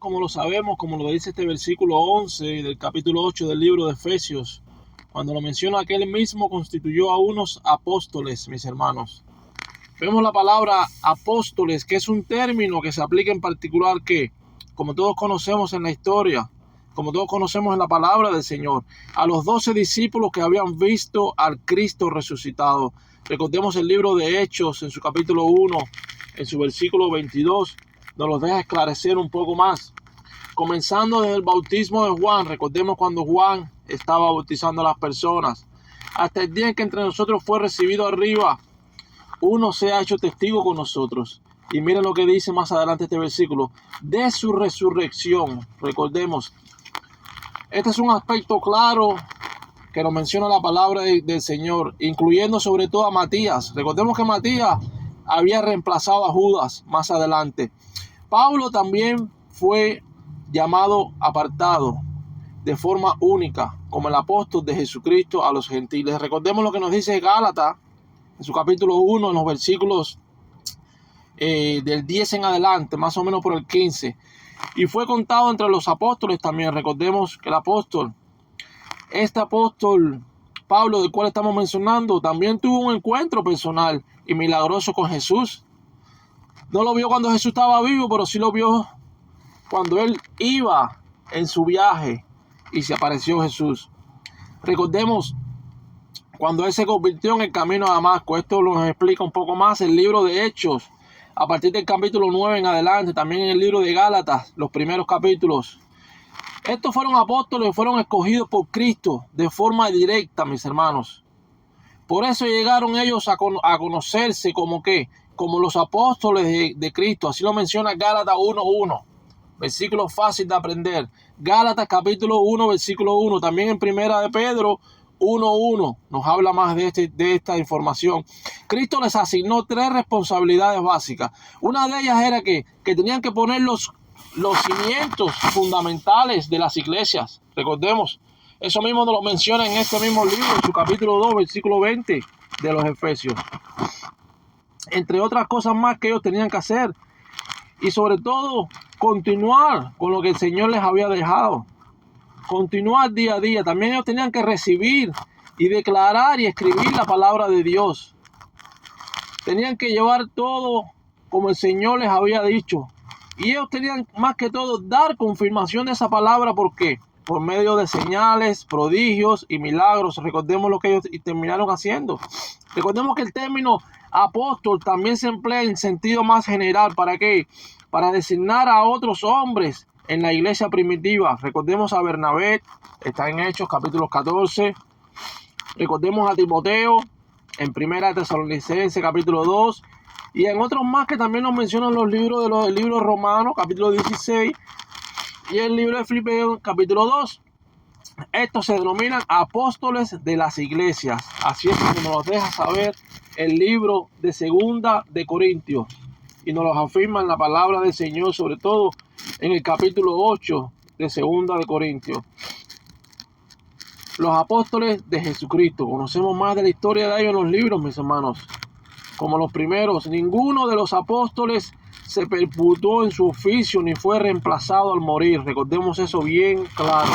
como lo sabemos, como lo dice este versículo 11 del capítulo 8 del libro de Efesios, cuando lo menciona que él mismo constituyó a unos apóstoles, mis hermanos. Vemos la palabra apóstoles, que es un término que se aplica en particular que, como todos conocemos en la historia, como todos conocemos en la palabra del Señor, a los 12 discípulos que habían visto al Cristo resucitado. Recordemos el libro de Hechos en su capítulo 1, en su versículo 22, nos los deja esclarecer un poco más. Comenzando desde el bautismo de Juan, recordemos cuando Juan estaba bautizando a las personas, hasta el día en que entre nosotros fue recibido arriba, uno se ha hecho testigo con nosotros. Y miren lo que dice más adelante este versículo, de su resurrección. Recordemos, este es un aspecto claro que nos menciona la palabra del Señor, incluyendo sobre todo a Matías. Recordemos que Matías había reemplazado a Judas más adelante. Pablo también fue llamado apartado de forma única como el apóstol de Jesucristo a los gentiles. Recordemos lo que nos dice Gálatas en su capítulo 1, en los versículos del 10 en adelante, más o menos por el 15. Y fue contado entre los apóstoles también. Recordemos que este apóstol Pablo, del cual estamos mencionando, también tuvo un encuentro personal y milagroso con Jesús. No lo vio cuando Jesús estaba vivo, pero sí lo vio cuando él iba en su viaje y se apareció Jesús. Recordemos cuando él se convirtió en el camino a Damasco. Esto nos explica un poco más el libro de Hechos, a partir del capítulo 9 en adelante, también en el libro de Gálatas, los primeros capítulos. Estos fueron apóstoles, fueron escogidos por Cristo de forma directa, mis hermanos. Por eso llegaron ellos a conocerse como los apóstoles de Cristo. Así lo menciona Gálatas 1:1. Versículo fácil de aprender. Gálatas capítulo 1, versículo 1. También en Primera de Pedro 1:1 nos habla más de esta información. Cristo les asignó 3 responsabilidades básicas. Una de ellas era que tenían que poner los cimientos fundamentales de las iglesias. Recordemos, eso mismo nos lo menciona en este mismo libro, en su capítulo 2, versículo 20 de los Efesios. Entre otras cosas más que ellos tenían que hacer. Y sobre todo, continuar con lo que el Señor les había dejado. Continuar día a día. También ellos tenían que recibir y declarar y escribir la palabra de Dios. Tenían que llevar todo como el Señor les había dicho. Y ellos tenían más que todo dar confirmación de esa palabra. ¿Por qué? Por medio de señales, prodigios y milagros. Recordemos lo que ellos terminaron haciendo. Recordemos que el término apóstol también se emplea en sentido más general. ¿Para qué? Para designar a otros hombres en la iglesia primitiva. Recordemos a Bernabé, está en Hechos capítulo 14. Recordemos a Timoteo en Primera Tesalonicenses capítulo 2. Y en otros más que también nos mencionan los libros del libro Romanos capítulo 16 y el libro de Filipenses capítulo 2. Estos se denominan apóstoles de las iglesias. Así es como nos deja saber el libro de Segunda de Corintios. Y nos los afirma en la palabra del Señor, sobre todo en el capítulo 8 de Segunda de Corintios. Los apóstoles de Jesucristo. Conocemos más de la historia de ellos en los libros, mis hermanos. Como los primeros, ninguno de los apóstoles se perpetuó en su oficio ni fue reemplazado al morir. Recordemos eso bien claro.